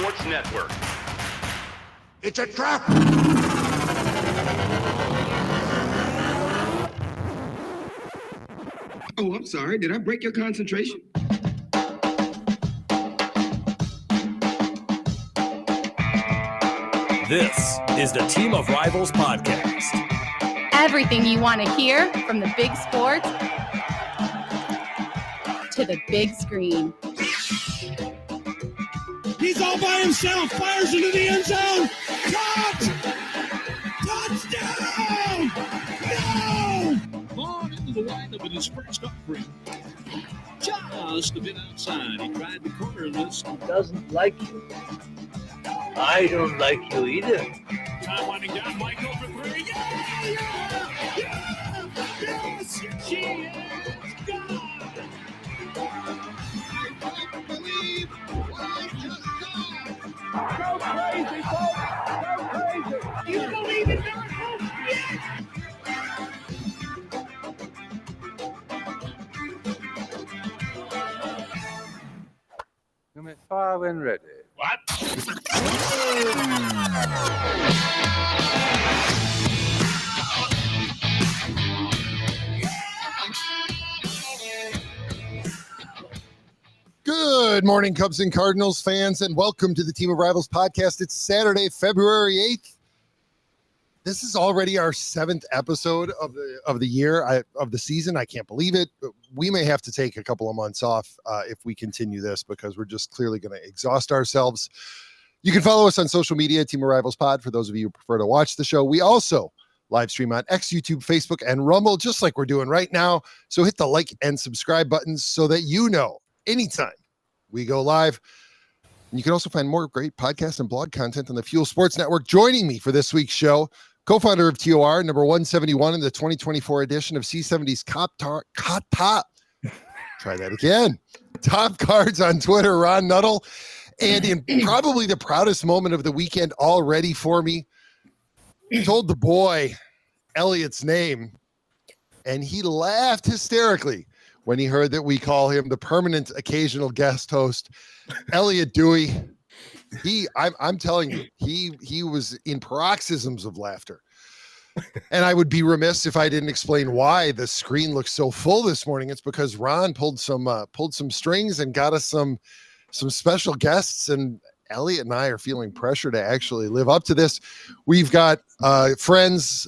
Sports Network. It's a trap! Oh, I'm sorry. Did I break your concentration? This is the Team of Rivals podcast. Everything you want to hear from the big sports to the big screen. He's all by himself, fires into the end zone. Caught! Touchdown! No! On into the windup and his first offering. Just a bit outside. He tried the corner this. He doesn't like you. I don't like you either. Time winding down. Michael for three. Yes! She is gone! I don't believe what I just saw. Go crazy, folks! Go crazy! You believe in miracles? Yes! Number 5 when ready. What? Good morning, Cubs and Cardinals fans, and welcome to the Team of Rivals podcast. It's Saturday, February 8th. This is already our 7th episode of the year, of the season. I can't believe it. We may have to take a couple of months off if we continue this because we're just clearly going to exhaust ourselves. You can follow us on social media, Team of Rivals Pod, for those of you who prefer to watch the show. We also live stream on X, YouTube, Facebook, and Rumble, just like we're doing right now. So hit the like and subscribe buttons so that you know anytime we go live. And you can also find more great podcast and blog content on the Fuel Sports Network. Joining me for this week's show, co-founder of TOR, number 171 in the 2024 edition of C70's Top Cards on Twitter, Ron Nuttall. And in probably the proudest moment of the weekend already for me, told the boy Elliott's name, and he laughed hysterically when he heard that we call him the permanent occasional guest host, Elliott Dewey. I'm telling you, he was in paroxysms of laughter. And I would be remiss if I didn't explain why the screen looks so full this morning. It's because Ron pulled some strings and got us some special guests, and Elliott and I are feeling pressure to actually live up to this. We've got friends,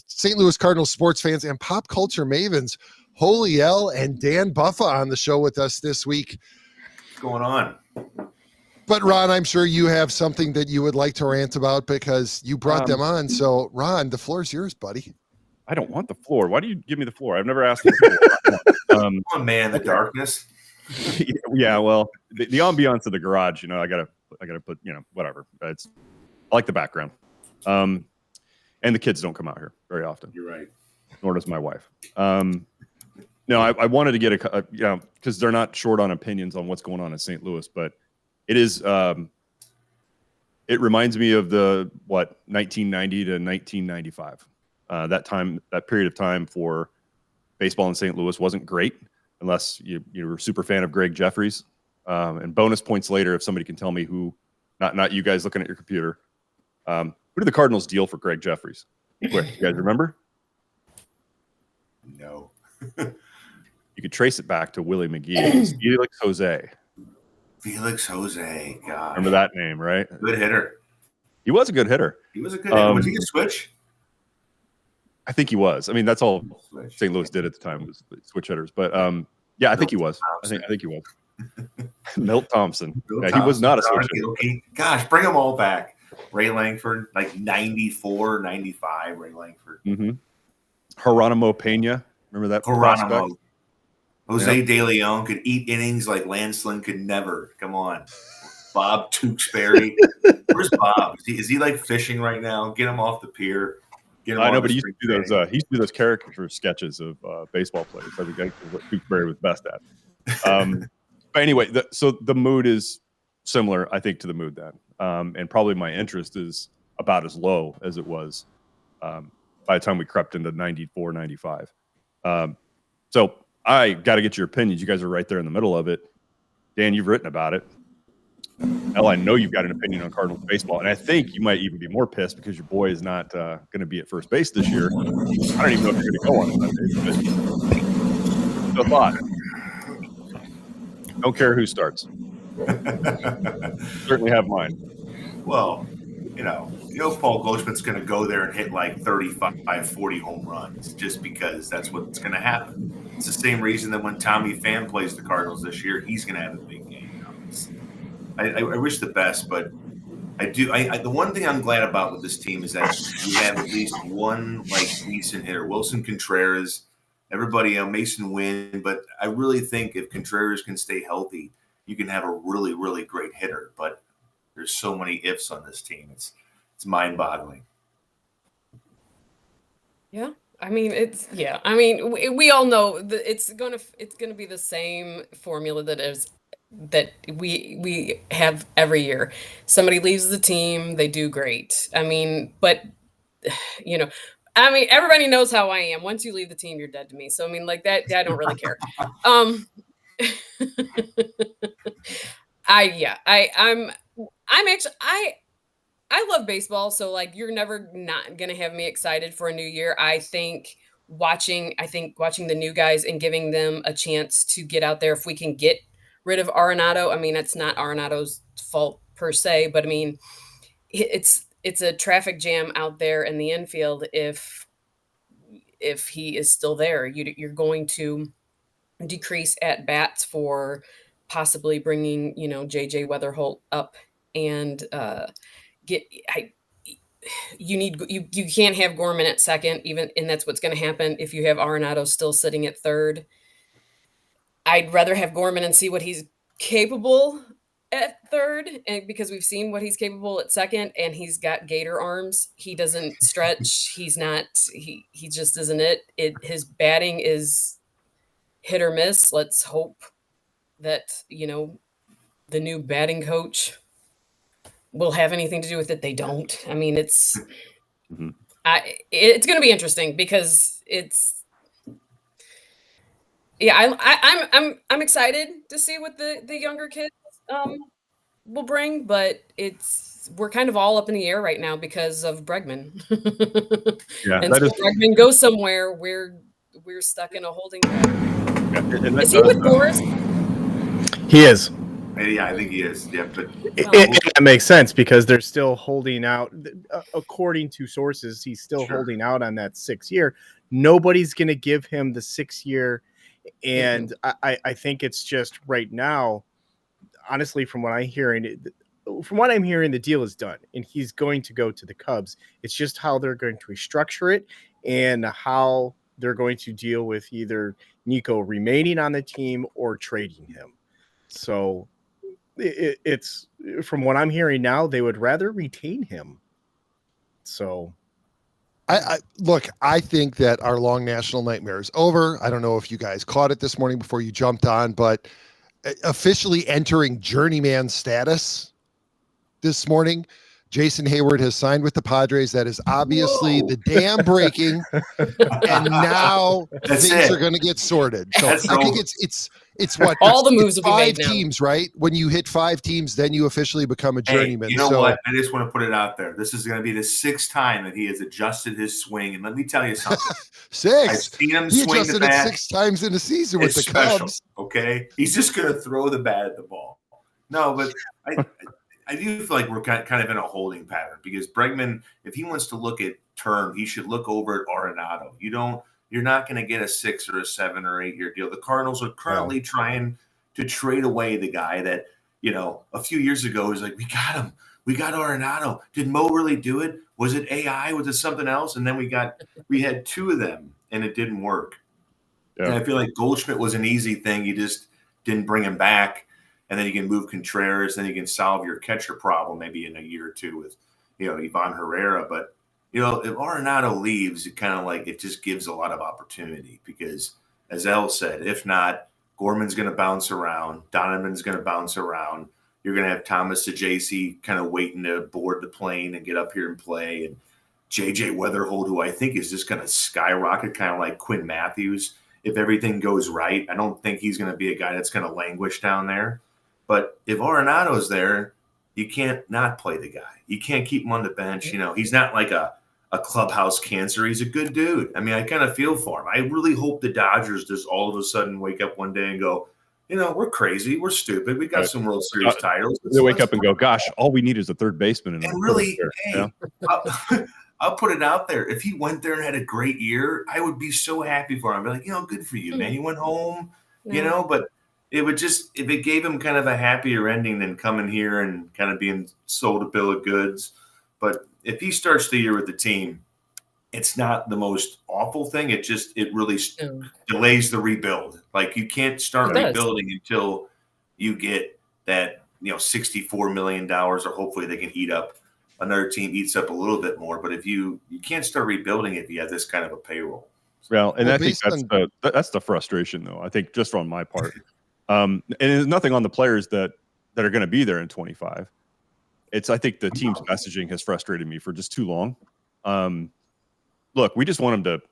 St. Louis Cardinals sports fans, and pop culture mavens, Holy Elle and Dan Buffa on the show with us this week. What's going on? But Ron, I'm sure you have something that you would like to rant about because you brought them on. So Ron, the floor is yours, buddy. I don't want the floor. Why do you give me the floor? I've never asked for the floor. Oh man, the darkness. Yeah, well, the ambiance of the garage, I gotta put, whatever. I like the background. And the kids don't come out here very often. You're right. Nor does my wife. No, I wanted to get because they're not short on opinions on what's going on in St. Louis, but it is. It reminds me of 1990 to 1995. That period of time for baseball in St. Louis wasn't great unless you were a super fan of Greg Jeffries. And bonus points later if somebody can tell me who, not you guys looking at your computer, who did the Cardinals deal for Greg Jeffries? Quick, you guys remember? No. You could trace it back to Willie McGee. Felix Jose. Felix Jose. God. Remember that name, right? Good hitter. He was a good hitter. Was he a switch? I think he was. I mean, that's all St. Louis did at the time was switch hitters. But yeah, I think he was. I think he was. Milt Thompson. He was not a switch hitter. Gosh, bring them all back. Ray Langford, like 94, 95, Ray Langford. Mm-hmm. Geronimo Pena. Remember that prospect? Jose De Leon could eat innings like Lancelin could never. Come on. Bob Tewksbury. Where's Bob? Is he like fishing right now? Get him off the pier. I know, but he used to do those caricature sketches of baseball players. I think that's what Tewksbury was best at. But anyway, so the mood is similar, I think, to the mood then. And probably my interest is about as low as it was by the time we crept into 94, 95. So I got to get your opinions. You guys are right there in the middle of it. Dan, you've written about it. Elle, I know you've got an opinion on Cardinals baseball, and I think you might even be more pissed because your boy is not going to be at first base this year. I don't even know if you're going to go on Sunday. But no thought. Don't care who starts. Certainly have mine. Well, Paul Goldschmidt's going to go there and hit like 35, 40 home runs just because that's what's going to happen. It's the same reason that when Tommy Pham plays the Cardinals this year, he's going to have a big game. I wish the best, but I do. The one thing I'm glad about with this team is that we have at least one decent hitter, Wilson Contreras. Everybody, Mason Wynn, but I really think if Contreras can stay healthy, you can have a really, really great hitter. But there's so many ifs on this team. It's mind-boggling. Yeah. I mean, we all know that it's gonna be the same formula that we have every year. Somebody leaves the team, they do great. I mean, but everybody knows how I am. Once you leave the team, you're dead to me. So I mean, like that, I don't really care. I love baseball, so like you're never not gonna have me excited for a new year. I think watching the new guys and giving them a chance to get out there. If we can get rid of Arenado, I mean, it's not Arenado's fault per se, but I mean, it's a traffic jam out there in the infield. If he is still there, you're going to decrease at bats for possibly bringing JJ Weatherholt up and you can't have Gorman at second, and that's what's going to happen if you have Arenado still sitting at third. I'd rather have Gorman and see what he's capable at third, and because we've seen what he's capable at second, and he's got gator arms. He doesn't stretch. He's not. He just isn't it. His batting is hit or miss. Let's hope that the new batting coach will have anything to do with it. They don't. I mean, it's going to be interesting because I'm excited to see what the younger kids will bring, but we're kind of all up in the air right now because of Bregman. Yeah, and so Bregman goes somewhere, we're stuck in a holding pattern. Yeah, is he with Boris? He is. Yeah, I think he is. Yeah, but that makes sense because they're still holding out. According to sources, he's still holding out on that 6 year. Nobody's going to give him the 6 year, and I think it's just right now. Honestly, from what I'm hearing, the deal is done, and he's going to go to the Cubs. It's just how they're going to restructure it and how they're going to deal with either Nico remaining on the team or trading him. So. It's from what I'm hearing now, they would rather retain him. So I think that our long national nightmare is over. I don't know if you guys caught it this morning before you jumped on, but officially entering journeyman status this morning. Jason Hayward has signed with the Padres. That is obviously the dam breaking, and now things are going to get sorted. So I think it's what all the moves will be made 5 teams, right? When you hit 5 teams, then you officially become a journeyman. Hey, you know what? I just want to put it out there. This is going to be the 6th time that he has adjusted his swing, and let me tell you something. 6. I've seen him he swing adjusted the bat. it 6 times in the season with the special, Cubs. Okay, he's just going to throw the bat at the ball. No, but I do feel like we're kind of in a holding pattern because Bregman, if he wants to look at term, he should look over at Arenado. You're not going to get a 6 or a 7 or 8 year deal. The Cardinals are currently trying to trade away the guy that, a few years ago was like, we got him. We got Arenado. Did Mo really do it? Was it AI? Was it something else? And then we had 2 of them and it didn't work. Yeah. And I feel like Goldschmidt was an easy thing. You just didn't bring him back. And then you can move Contreras, then you can solve your catcher problem maybe in a year or 2 with, Ivan Herrera. But, if Arenado leaves, it just gives a lot of opportunity because, as Elle said, if not, Gorman's going to bounce around. Donovan's going to bounce around. You're going to have Thomas Sajaci kind of waiting to board the plane and get up here and play. And JJ Weatherholt, who I think is just going to skyrocket, kind of like Quinn Matthews. If everything goes right, I don't think he's going to be a guy that's going to languish down there. But if Arenado's there, you can't not play the guy. You can't keep him on the bench. You know, he's not like a clubhouse cancer. He's a good dude. I mean, I kind of feel for him. I really hope the Dodgers just all of a sudden wake up one day and go, you know, we're crazy. We're stupid. We got some World Series titles. They wake up and go, gosh, all we need is a third baseman. And really, hey, I'll put it out there. If he went there and had a great year, I would be so happy for him. I'd be like, you know, good for you, man. You went home, you know, but it would just, if it gave him kind of a happier ending than coming here and kind of being sold a bill of goods. But if he starts the year with the team, it's not the most awful thing. It really delays the rebuild. Like, you can't start rebuilding until you get that, you know, $64 million, or hopefully they can another team eats up a little bit more. But if you can't start rebuilding if you have this kind of a payroll. Well, and I think that's the frustration, though. I think just on my part, and there's nothing on the players that are going to be there in 25. I think the team's messaging has frustrated me for just too long. Look, we just want them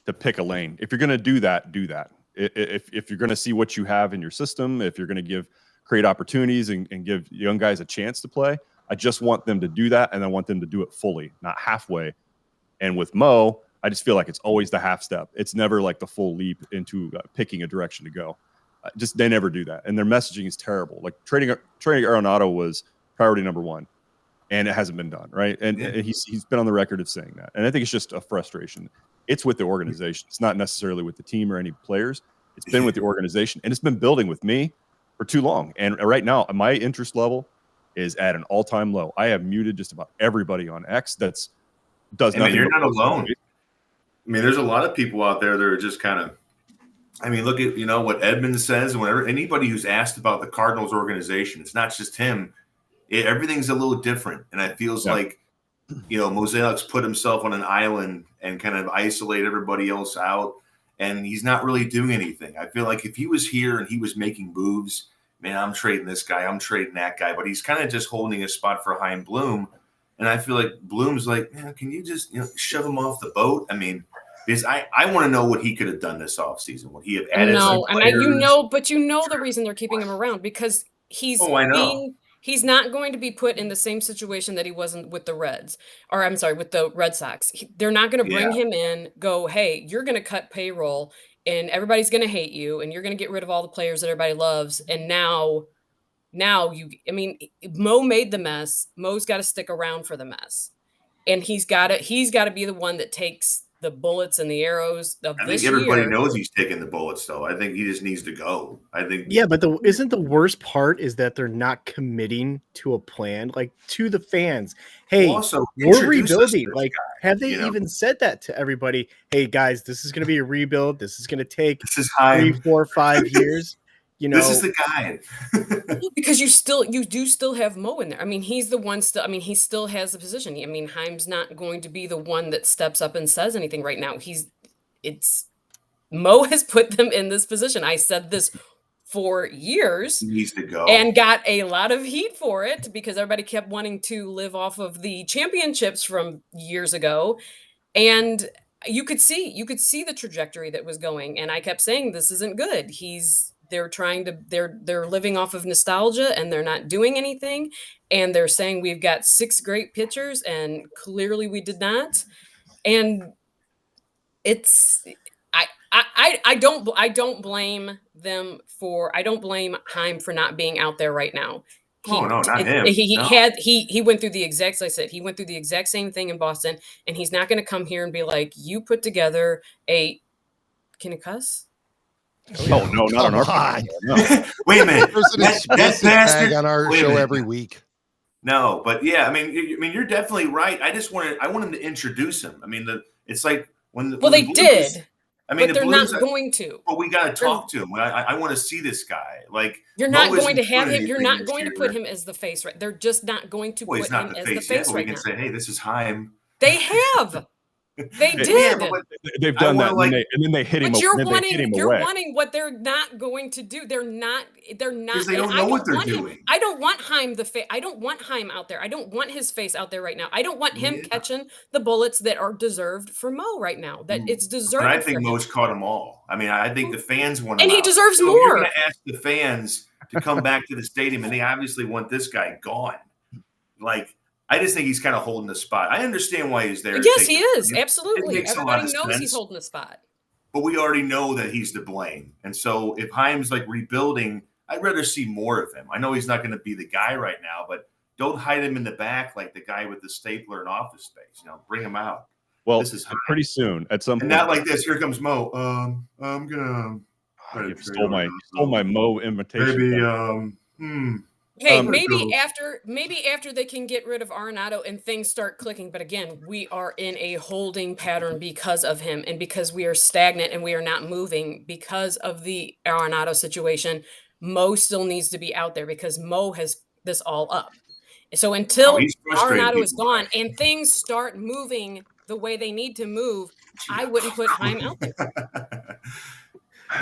to pick a lane. If you're going to do that, do that. If you're going to see what you have in your system, if you're going to create opportunities and give young guys a chance to play, I just want them to do that, and I want them to do it fully, not halfway. And with Mo, I just feel like it's always the half step. It's never like the full leap into picking a direction to go. They never do that, and their messaging is terrible. Like trading Arenado was priority number one, and it hasn't been done, right? And he's been on the record of saying that, and I think it's just a frustration. It's with the organization. It's not necessarily with the team or any players. It's been with the organization, and it's been building with me for too long. And right now, my interest level is at an all-time low. I have muted just about everybody on X does nothing. You're not alone. I mean, there's a lot of people out there that are just kind of, I mean, look at, you know, what Edmonds says, and whenever anybody who's asked about the Cardinals organization, it's not just him. Everything's a little different. And it feels like, you know, Mosaic's put himself on an island and kind of isolate everybody else out. And he's not really doing anything. I feel like if he was here and he was making moves, man, I'm trading this guy, I'm trading that guy, but he's kind of just holding a spot for Chaim Bloom. And I feel like Bloom's like, man, can you just, you know, shove him off the boat? I mean, because I want to know what he could have done this offseason. Would he have added some players? The reason they're keeping him around, because he's not going to be put in the same situation that he wasn't with the Reds, or I'm sorry, with the Red Sox. They're not going to bring him in, go, hey, you're going to cut payroll and everybody's going to hate you and you're going to get rid of all the players that everybody loves. And now Mo made the mess. Mo's got to stick around for the mess. And he's got to be the one that takes the bullets and the arrows of this year. I think everybody knows he's taking the bullets, though. I think he just needs to go. I think. Yeah, but isn't the worst part is that they're not committing to a plan, like to the fans. Hey, we're rebuilding. Like, have they even said that to everybody? Hey, guys, this is going to be a rebuild. This is going to take 3, 4, 5 years. You know, this is the guy. Because you do still have Mo in there. I mean, he's the one still. I mean, he still has the position. I mean, Chaim's not going to be the one that steps up and says anything right now. Mo has put them in this position. I said this for years. He needs to go. And got a lot of heat for it because everybody kept wanting to live off of the championships from years ago. And you could see the trajectory that was going. And I kept saying, this isn't good. They're living off of nostalgia and they're not doing anything. And they're saying we've got 6 great pitchers and clearly we did not. And I don't blame Chaim for not being out there right now. Not him. He went through the exact, like I said, he went through the exact same thing in Boston, and he's not going to come here and be like, you put together can I cuss? Oh no, not on our podcast. No. Wait a minute. That bastard on our show every week. No, but yeah, I mean, you're definitely right. I want him to introduce him. I mean, it's like when they did. But they're not going to. Well, we got to talk to him. I want to see this guy. Like, you're not going to have him. You're not going to put him as the face, right? They're just not going to put him as the face right now. We can say, hey, this is Chaim. They have. They did. They've done that, and then they hit him. But you're wanting what they're not going to do. They're not. Because they don't know what they're doing. I don't want Chaim I don't want Chaim out there. I don't want his face out there right now. I don't want him catching the bullets that are deserved for Mo right now. That it's deserved. But I think Mo's caught them all. I mean, I think the fans want him. And he deserves more. You're going to ask the fans to come back to the stadium, and they obviously want this guy gone. Like, I just think he's kind of holding the spot. I understand why he's there. Yes, he is. Absolutely. It makes a lot Everybody of knows sense. he's holding the spot. But we already know that he's to blame. And so if Heim's like rebuilding, I'd rather see more of him. I know he's not going to be the guy right now, but don't hide him in the back like the guy with the stapler in Office Space. Bring him out. Well, this is pretty soon at some and point. not like this. Here comes Mo. I'm gonna. You stole my Mo invitation. Maybe. Hey, maybe after they can get rid of Arenado and things start clicking. But again, we are in a holding pattern because of him, and because we are stagnant and we are not moving because of the Arenado situation. Mo still needs to be out there because Mo has this all up. So until Arenado is gone and things start moving the way they need to move, I wouldn't put Heim out there.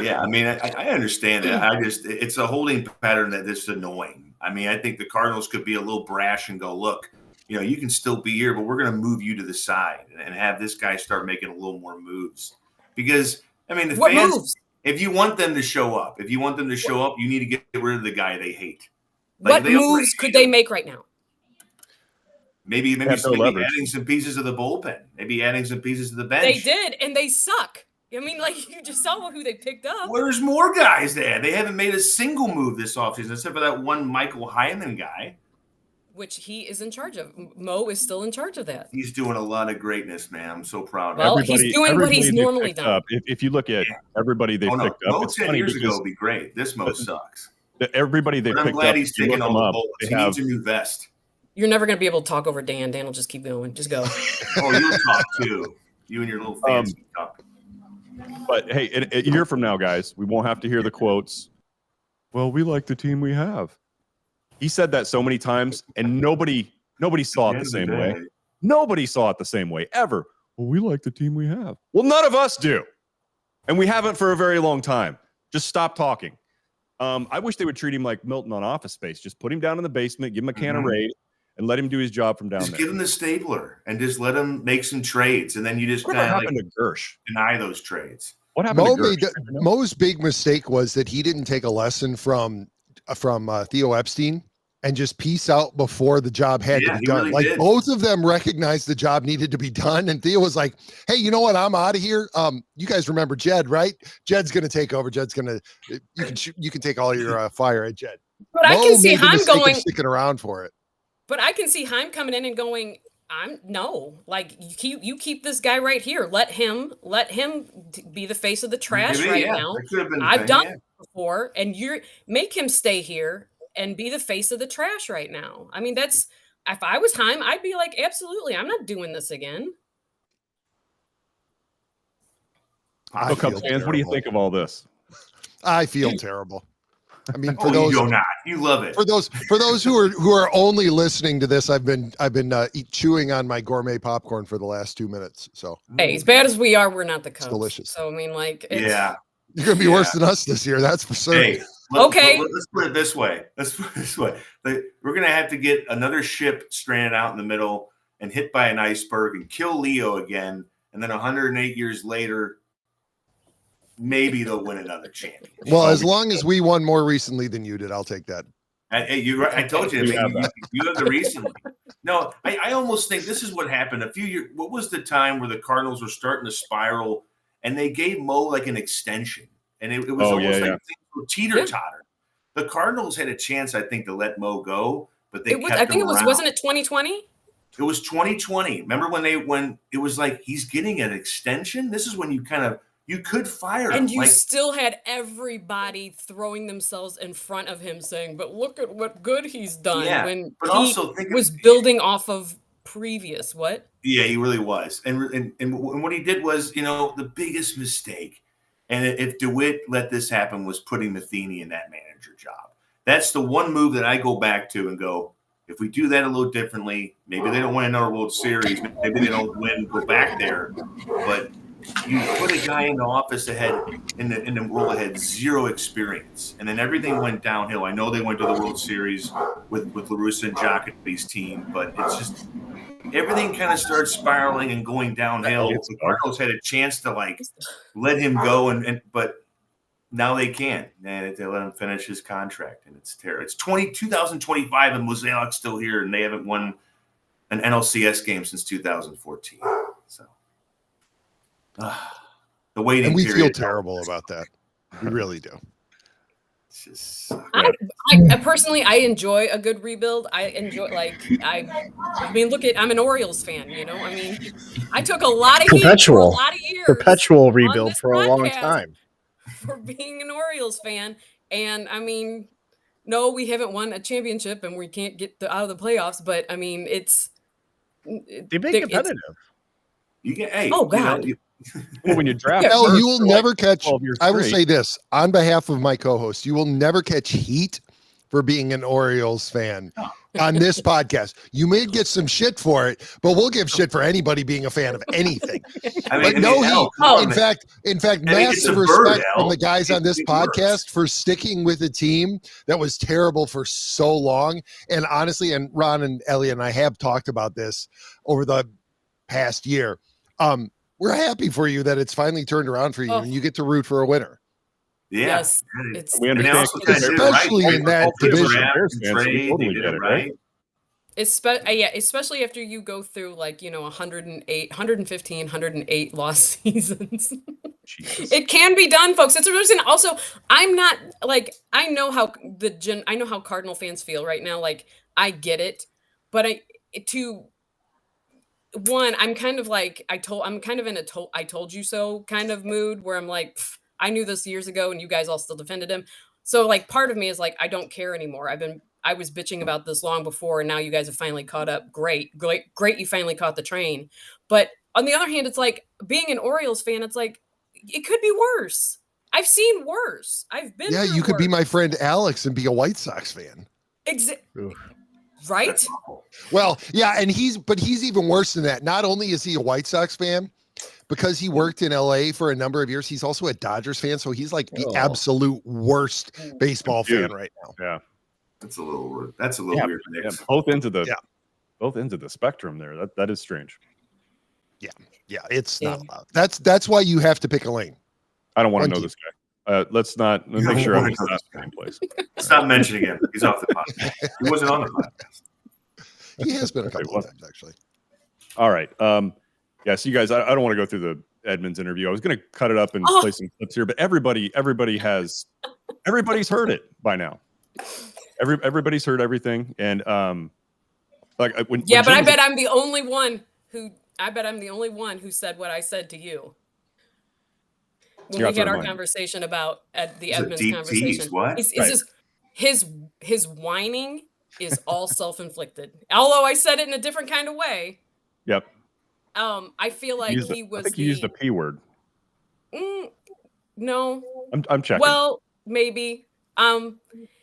Yeah, I mean, I understand it. It's a holding pattern that's annoying. I mean, I think the Cardinals could be a little brash and go, look, you can still be here, but we're going to move you to the side and have this guy start making a little more moves. Because, I mean, the fans, moves? If you want them to show up, you need to get rid of the guy they hate. What moves could they make right now? Maybe adding some pieces of the bullpen. Maybe adding some pieces of the bench. They did, and they suck. I mean, like, you just saw who they picked up. Well, there's more guys there. They haven't made a single move this offseason except for that one Michael Hyman guy. Which he is in charge of. Mo is still in charge of that. He's doing a lot of greatness, man. I'm so proud of him. Well, he's doing what he's normally done. If you look at everybody they picked up, Mo 10 years ago would be great. This Mo sucks. Everybody they picked up. I'm glad he's taking all the bullets. He needs a new vest. You're never going to be able to talk over Dan. Dan will just keep going. Just go. Oh, you'll talk too. You and your little fancy talk. But hey, a year from now, guys, we won't have to hear the quotes. Well, we like the team we have. He said that so many times, and nobody saw it the same way. Nobody saw it the same way ever. Well, we like the team we have. Well, none of us do, and we haven't for a very long time. Just stop talking. I wish they would treat him like Milton on Office Space. Just put him down in the basement, give him a can of Raid, and let him do his job from down there. Just give him the stapler and just let him make some trades, and then you just kind of to Gersh? Deny those trades. What happened to Gersh? Mo's big mistake was that he didn't take a lesson from Theo Epstein and just peace out before the job had to be done. Really both of them recognized the job needed to be done, and Theo was like, "Hey, you know what? I'm out of here. You guys remember Jed, right? Jed's going to take over. Jed's going to you can take all your fire at Jed." But I can see Heim going sticking around for it. But I can see Heim coming in and going, you keep this guy right here. Let him be the face of the trash now. I've done it before, and make him stay here and be the face of the trash right now. I mean, if I was Heim, I'd be like, absolutely, I'm not doing this again. Cubs fans, what do you think of all this? I feel terrible. I mean, for those you do not, you love it. For those who are only listening to this, I've been chewing on my gourmet popcorn for the last 2 minutes. So hey, as bad as we are, we're not the Cubs. It's delicious. So I mean, yeah, you're gonna be worse than us this year. That's for certain. Hey, let's put it this way. We're gonna have to get another ship stranded out in the middle and hit by an iceberg and kill Leo again, and then 108 years later. Maybe they'll win another championship. Well, as long as we won more recently than you did, I'll take that. I told you, you have the recently. No, I almost think this is what happened a few years. What was the time where the Cardinals were starting to spiral, and they gave Mo like an extension, and it was almost like things were teeter-totter. The Cardinals had a chance, I think, to let Mo go, but they kept him around. Wasn't it 2020? It was 2020. Remember when it was like he's getting an extension? This is when you could fire him. And you still had everybody throwing themselves in front of him saying, but look at what good he's done when he was building off of previous. What? Yeah, he really was. And what he did was, the biggest mistake. And if DeWitt let this happen was putting Matheny in that manager job. That's the one move that I go back to and go, if we do that a little differently, maybe they don't win another World Series. Maybe they don't go back there. But you put a guy in the office in the role that had zero experience, and then everything went downhill. I know they went to the World Series with La Russa and Jacoby's team, but it's just everything kind of started spiraling and going downhill. The Cardinals had a chance to let him go, but now they can, and they let him finish his contract, and it's terrible. It's 2025, and Mozeliak's still here, and they haven't won an NLCS game since 2014. So the waiting And we period. feel terrible about that. We really do. It's just I personally, I enjoy a good rebuild. I enjoy, I mean, look at, I'm an Orioles fan, you know. I mean, I took a lot of heat for a lot of years, perpetual rebuild for a long podcast time for being an Orioles fan. And I mean, no, we haven't won a championship, and we can't get out of the playoffs. But I mean, they've been competitive. You get, hey, oh God. Well, when you draft, Elle, you will never catch. 12 years I will straight. say this on behalf of my co-host: you will never catch heat for being an Orioles fan on this podcast. You may get some shit for it, but we'll give shit for anybody being a fan of anything. But no heat. In fact, massive respect from the guys on this podcast for sticking with a team that was terrible for so long. And honestly, and Ron and Elliott and I have talked about this over the past year. We're happy for you that it's finally turned around for you and you get to root for a winner. Yeah. Yes, we understand, especially in that division. Especially after you go through 115, 108 lost seasons. It can be done, folks. It's a reason. Also, I'm not I know how Cardinal fans feel right now. Like, I get it, but I'm kind of like, I'm kind of in a I told you so kind of mood where I'm like, I knew this years ago and you guys all still defended him. So like part of me is like, I don't care anymore. I was bitching about this long before, and now you guys have finally caught up. Great. You finally caught the train. But on the other hand, it's like being an Orioles fan, it's like, it could be worse. I've seen worse. I've been through you could be worse. my friend Alex and be a White Sox fan. Right? Well, yeah, and he's even worse than that. Not only is he a White Sox fan, because he worked in LA for a number of years, he's also a Dodgers fan. So he's like the absolute worst baseball fan right now. Yeah. That's a little weird. Yeah, both ends of the spectrum there. That is strange. Yeah, it's not allowed. That's why you have to pick a lane. I don't want to know this guy. Let's make sure I'm not in the same place. Stop mentioning him. He's off the podcast. He wasn't on the podcast. He has been a couple of times, actually. All right. So you guys, I don't want to go through the Edmonds interview. I was going to cut it up and play some clips here, but everybody's heard it by now. Everybody's heard everything, and but I bet I'm the only one who said what I said to you when we had our conversation about the Edmonds conversation. What? His whining is all self-inflicted. Although I said it in a different kind of way. Yep. I feel like I think you used the P word. No. I'm checking. Well, maybe.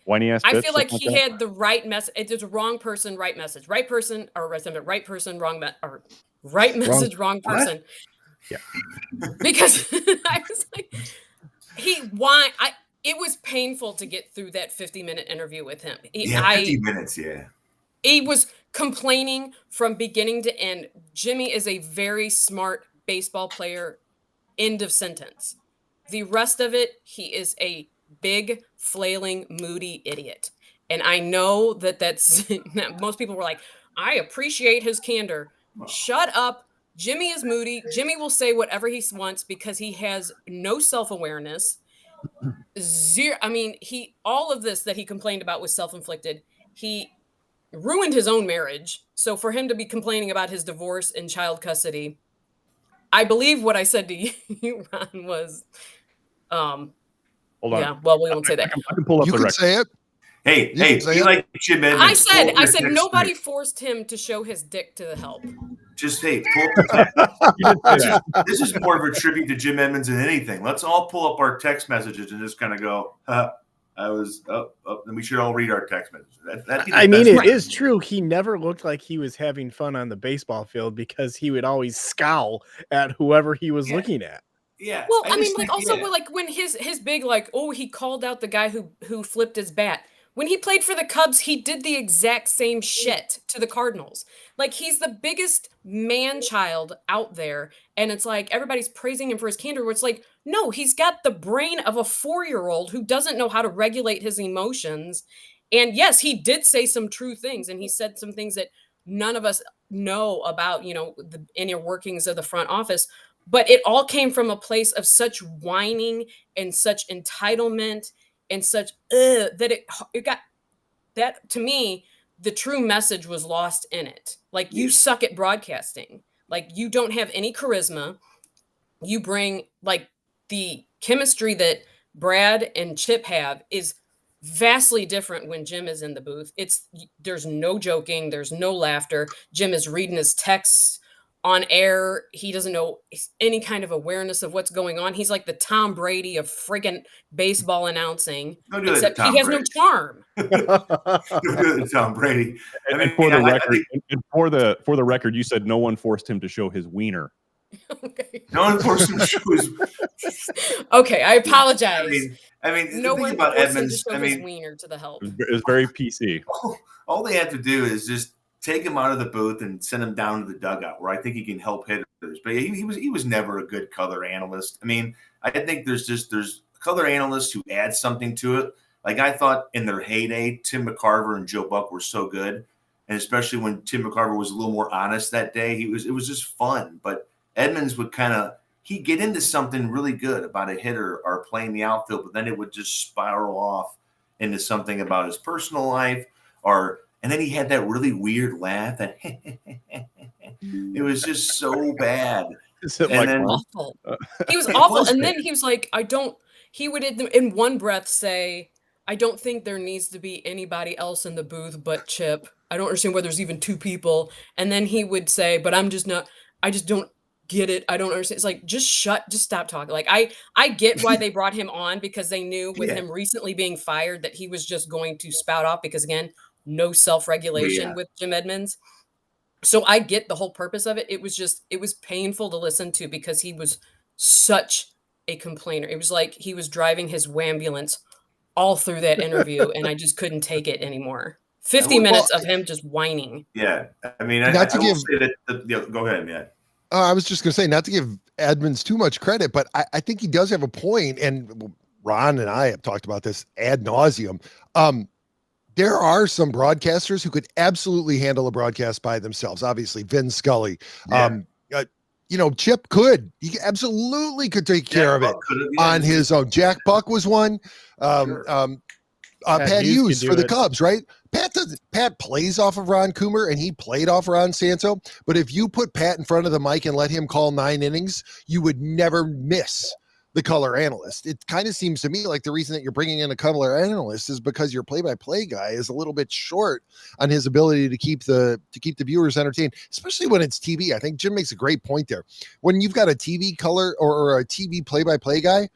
Whiny ass. I feel like he had the right message. It's a wrong person, right message. Right person, right person, wrong right message, wrong person. Yeah. Because I was like, it was painful to get through that 50-minute interview with him. 50 minutes, yeah. He was complaining from beginning to end. Jimmy is a very smart baseball player. End of sentence. The rest of it, he is a big, flailing, moody idiot. And I know that's most people were like, I appreciate his candor. Shut up. Jimmy is moody. Jimmy will say whatever he wants because he has no self-awareness. Zero. I mean, all of this that he complained about was self-inflicted. He ruined his own marriage. So for him to be complaining about his divorce and child custody, I believe what I said to you, Ron, was, hold on. Yeah, well, we won't say that. I can pull up you the can record. say it. Hey, you like Jim Edmonds? I said nobody forced him to show his dick to the help. Just pull this is more of a tribute to Jim Edmonds than anything. Let's all pull up our text messages and just kind of go, and we should all read our text messages. It is true. He never looked like he was having fun on the baseball field because he would always scowl at whoever he was looking at. Yeah. Well, I mean, like also like when his big he called out the guy who flipped his bat. When he played for the Cubs, he did the exact same shit to the Cardinals. Like, he's the biggest man-child out there, and it's like everybody's praising him for his candor, where it's like, no, he's got the brain of a 4-year-old who doesn't know how to regulate his emotions. And yes, he did say some true things, and he said some things that none of us know about, the inner workings of the front office. But it all came from a place of such whining and such entitlement and such that it got that, to me, the true message was lost in it. Like, you suck at broadcasting. Like, you don't have any charisma. You bring, like, the chemistry that Brad and Chip have is vastly different when Jim is in the booth. There's no joking, there's no laughter. Jim is reading his texts on air. He doesn't know any kind of awareness of what's going on. He's like the Tom Brady of friggin' baseball announcing, except he has no charm. Tom Brady. And for the record, for the record, you said no one forced him to show his wiener. Okay. No one forced him to show his. Okay, I apologize. I mean, no the thing one about forced him Edmonds, to show his wiener to the help. It was very PC. All they have to do is just take him out of the booth and send him down to the dugout, where I think he can help hitters. But he was never a good color analyst. I mean, I think there's color analysts who add something to it. Like, I thought in their heyday, Tim McCarver and Joe Buck were so good, and especially when Tim McCarver was a little more honest that day, it was just fun. But Edmonds would he'd get into something really good about a hitter or playing the outfield, but then it would just spiral off into something about his personal life, and then he had that really weird laugh that it was just so bad. Awful. He was awful. And then he was like, he would in one breath say, I don't think there needs to be anybody else in the booth but Chip. I don't understand why there's even two people. And then he would say, but I just don't get it. I don't understand. It's like, just stop talking. Like, I get why they brought him on, because they knew with him recently being fired that he was just going to spout off, because again, no self-regulation with Jim Edmonds. So I get the whole purpose of it. It was painful to listen to, because he was such a complainer. It was like he was driving his wambulance all through that interview, and I just couldn't take it anymore. 50 minutes of him just whining. Yeah. I mean, I will say that go ahead, man. I was just going to say, not to give Edmonds too much credit, but I think he does have a point, and Ron and I have talked about this ad nauseum. There are some broadcasters who could absolutely handle a broadcast by themselves. Obviously, Vin Scully. Yeah. Chip could. He absolutely could take care of it on his own. Jack Buck was one. Pat Hughes for the Cubs, right? Pat plays off of Ron Coomer, and he played off Ron Santo. But if you put Pat in front of the mic and let him call 9 innings, you would never miss the color analyst. It kind of seems to me like the reason that you're bringing in a color analyst is because your play-by-play guy is a little bit short on his ability to keep the viewers entertained, especially when it's TV. I think Jim makes a great point there. When you've got a TV color or a TV play-by-play guy,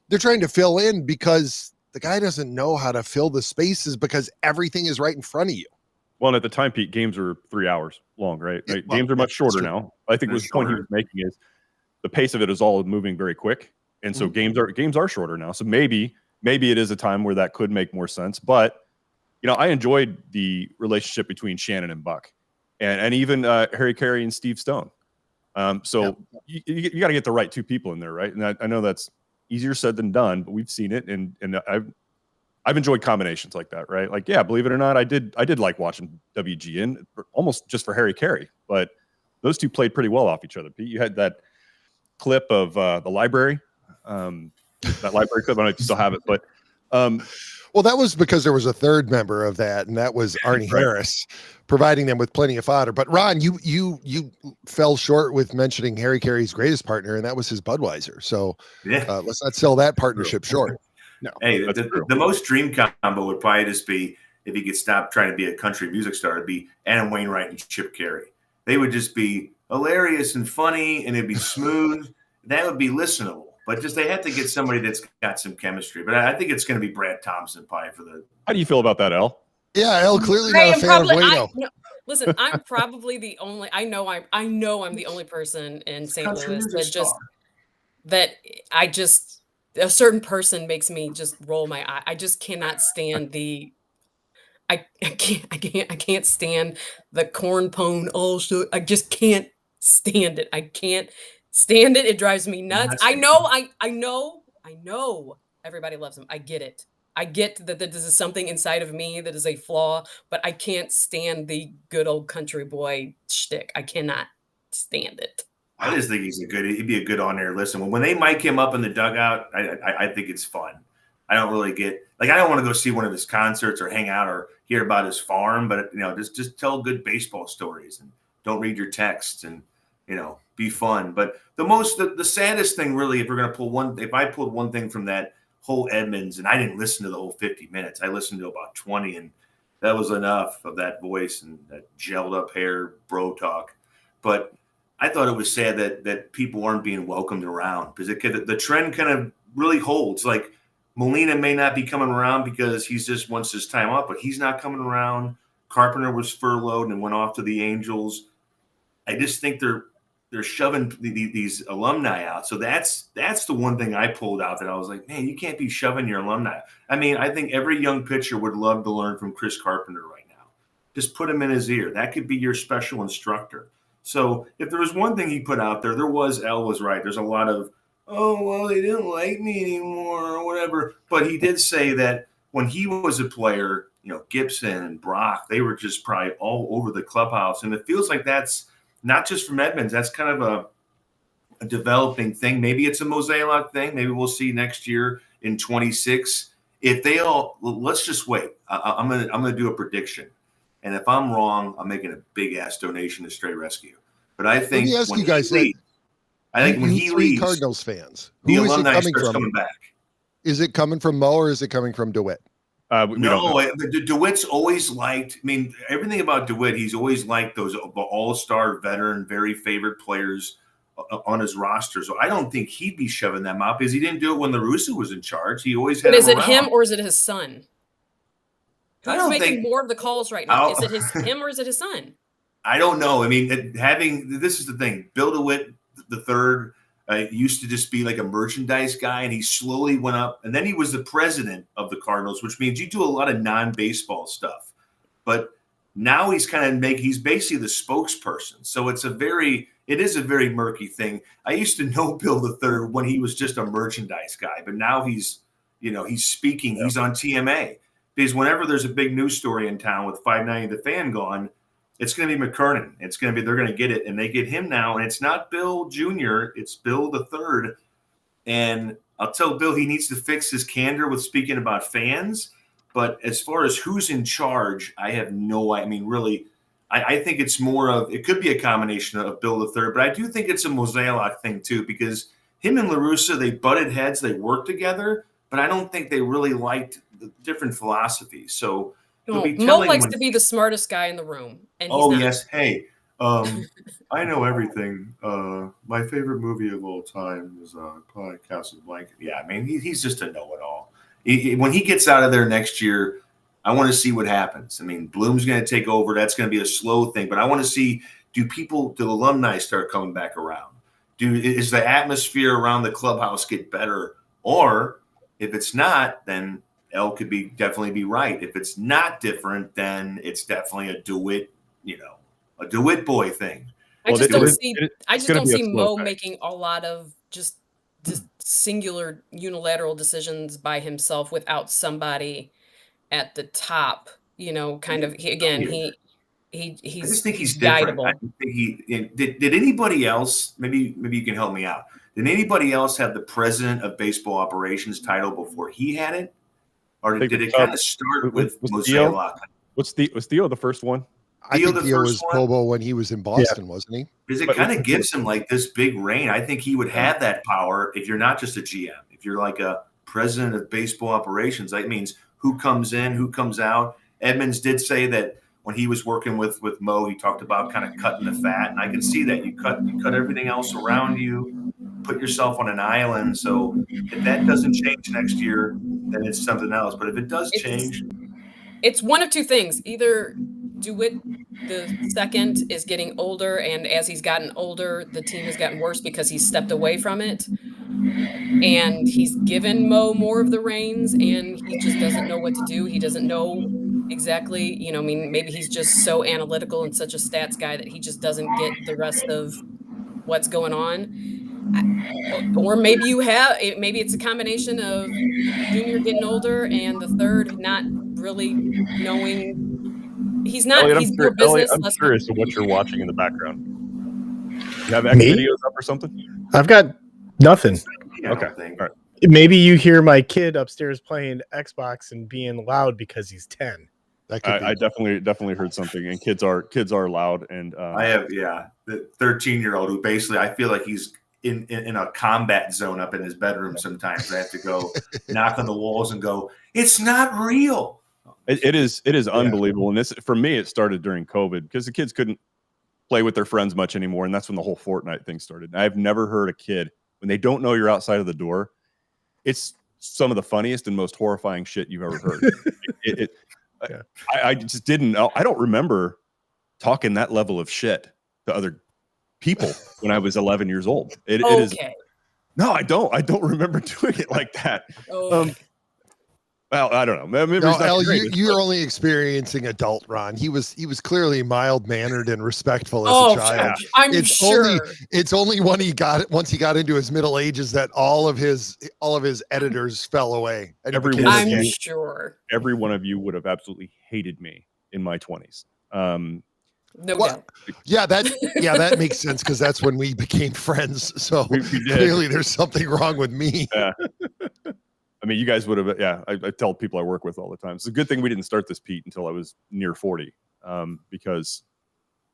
they're trying to fill in because the guy doesn't know how to fill the spaces because everything is right in front of you. Well, and at the time, Pete, games were 3 hours long, right? Games are much shorter now. I think the point he was making is the pace of it is all moving very quick. And so games are shorter now. So maybe it is a time where that could make more sense. But, I enjoyed the relationship between Shannon and Buck and even Harry Carey and Steve Stone. You got to get the right two people in there, right? And I know that's easier said than done, but we've seen it. And I've enjoyed combinations like that, right? Like, yeah, believe it or not, I did like watching WGN almost just for Harry Carey. But those two played pretty well off each other. Pete, you had that clip of the library. That library clip, I don't know if you still have it, but well, that was because there was a third member of that, and that was Arnie Harris, providing them with plenty of fodder. But Ron, you fell short with mentioning Harry Carey's greatest partner, and that was his Budweiser. So let's not sell that partnership short. No, hey, the most dream combo would probably just be, if he could stop trying to be a country music star, it'd be Adam Wainwright and Chip Carey. They would just be hilarious and funny, and it'd be smooth. That would be listenable. But just they have to get somebody that's got some chemistry. But I think it's going to be Brad Thompson probably for the. How do you feel about that, Elle? Yeah, Elle clearly not a fan of Bueno. Listen, I'm probably the only. I know I'm the only person in St. Louis that a certain person makes me just roll my eye. I just cannot stand the I can't stand the corn pone. Also, I just can't stand it. I can't stand it. It drives me nuts. I know everybody loves him. I get it. I get that this is something inside of me that is a flaw, but I can't stand the good old country boy shtick. I cannot stand it. I just think he'd be a good on-air listen. When they mic him up in the dugout, I think it's fun. I don't really get I don't want to go see one of his concerts or hang out or hear about his farm, but just tell good baseball stories and don't read your texts and be fun. But the saddest thing really, if I pulled one thing from that whole Edmonds, and I didn't listen to the whole 50 minutes, I listened to about 20, and that was enough of that voice and that gelled up hair bro talk. But I thought it was sad that people aren't being welcomed around because the trend kind of really holds. Like Molina may not be coming around because he's just wants his time off, but he's not coming around. Carpenter was furloughed and went off to the Angels. I just think they're shoving these alumni out. So that's the one thing I pulled out that I was like, man, you can't be shoving your alumni. I mean, I think every young pitcher would love to learn from Chris Carpenter right now. Just put him in his ear. That could be your special instructor. So if there was one thing he put out there, Elle was right. There's a lot of, oh, well, they didn't like me anymore or whatever. But he did say that when he was a player, Gibson and Brock, they were just probably all over the clubhouse. And it feels like that's not just from Edmonds. That's kind of a developing thing. Maybe it's a Mozeliak thing. Maybe we'll see next year in 26. If they all, let's just wait. I'm gonna do a prediction. And if I'm wrong, I'm making a big ass donation to Stray Rescue. But I think let me ask you guys, when he leaves, Cardinals fans, the alumni starts coming back. Is it coming from Mo or is it coming from DeWitt? DeWitt's always liked. I mean, everything about DeWitt, he's always liked those all-star veteran, very favorite players on his roster. So I don't think he'd be shoving them out because he didn't do it when La Russa was in charge. He always had. But is it around. him or is it his son? Who's making more of the calls right now? Is it him or is it his son? I don't know. I mean, this is the thing. Bill DeWitt the third used to just be like a merchandise guy, and he slowly went up. And then he was the president of the Cardinals, which means you do a lot of non-baseball stuff. But now he's he's basically the spokesperson. So it is a very murky thing. I used to know Bill the third when he was just a merchandise guy, but now he's speaking. He's on TMA. Because whenever there's a big news story in town with 590 The Fan gone, it's going to be McKernan. They're going to get it, and they get him now. And it's not Bill Jr., it's Bill the third. And I'll tell Bill he needs to fix his candor with speaking about fans. But as far as who's in charge, I have no idea. I mean, really, I think it's more of – it could be a combination of Bill the third. But I do think it's a Mozeliak thing too because him and La Russa, they butted heads. They worked together. But I don't think they really liked the different philosophies. So Mo likes to be the smartest guy in the room. And he's not. Yes. Hey, I know everything. My favorite movie of all time is probably Casablanca. Yeah, I mean, he's just a know-it-all. When he gets out of there next year, I want to see what happens. I mean, Bloom's going to take over. That's going to be a slow thing. But I want to see, do alumni start coming back around? Is the atmosphere around the clubhouse get better? Or if it's not, then Elle could definitely be right. If it's not different, then it's definitely a DeWitt, a DeWitt boy thing. I just don't see Mo making a lot of just singular unilateral decisions by himself without somebody at the top. He's I just think he's guidable. I think did anybody else? Maybe you can help me out. Did anybody else have the president of baseball operations title before he had it? Or did it kind of start with Mozeliak? Was Theo the first one? I think Theo was Bobo when he was in Boston, wasn't he? Because it kind of gives him like this big reign. I think he would have that power if you're not just a GM. If you're like a president of baseball operations, that means who comes in, who comes out. Edmonds did say that when he was working with Mo, he talked about kind of cutting the fat, and I can see that you cut everything else around you, put yourself on an island. So if that doesn't change next year, then it's something else. But if it does change, it's one of two things: either DeWitt the second is getting older, and as he's gotten older, the team has gotten worse because he's stepped away from it, and he's given Mo more of the reins, and he just doesn't know what to do. He doesn't know exactly, I mean, maybe he's just so analytical and such a stats guy that he just doesn't get the rest of what's going on. Or maybe maybe it's a combination of junior getting older and the third not really knowing. Elliot, He's more Elliot, business, I'm less curious of what you're watching in the background. You have X Me? videos up or something? I've got nothing. Okay. All right. Maybe you hear my kid upstairs playing Xbox and being loud because he's 10. I definitely heard something, and kids are loud, and I have the 13-year-old who basically I feel like he's in a combat zone up in his bedroom. Sometimes I have to go knock on the walls and go, "It's not real." It is unbelievable, and this for me it started during COVID because the kids couldn't play with their friends much anymore, and that's when the whole Fortnite thing started. I've never heard a kid when they don't know you're outside of the door. It's some of the funniest and most horrifying shit you've ever heard. I just didn't know. I don't remember talking that level of shit to other people when I was 11 years old. It is. No, I don't. I don't remember doing it like that. Well, I don't know. No, Elle, you're only experiencing adult Ron. He was clearly mild mannered and respectful as a child. I'm sure. It's only once he got into his middle ages that all of his editors fell away. I'm sure every one of you would have absolutely hated me in my 20s. No doubt. Yeah, that makes sense because that's when we became friends. So clearly there's something wrong with me. Yeah. I mean, you guys would have, I tell people I work with all the time. It's a good thing we didn't start this, Pete, until I was near 40, because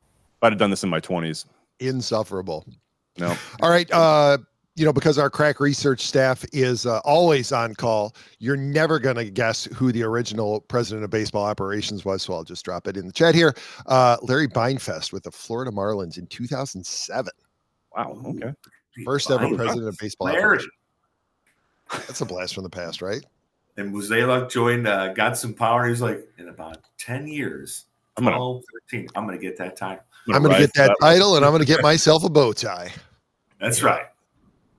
if I'd have done this in my 20s. Insufferable. No. All right. Because our crack research staff is always on call, you're never going to guess who the original president of baseball operations was. So I'll just drop it in the chat here. Larry Beinfest with the Florida Marlins in 2007. Wow. Okay. First ever president of baseball operations. That's a blast from the past, right? And Muzela joined, got some power. He's like, in about 10 years, 12, 13, I'm going to get that title. I'm going to get that title, and I'm going to get myself a bow tie. That's right.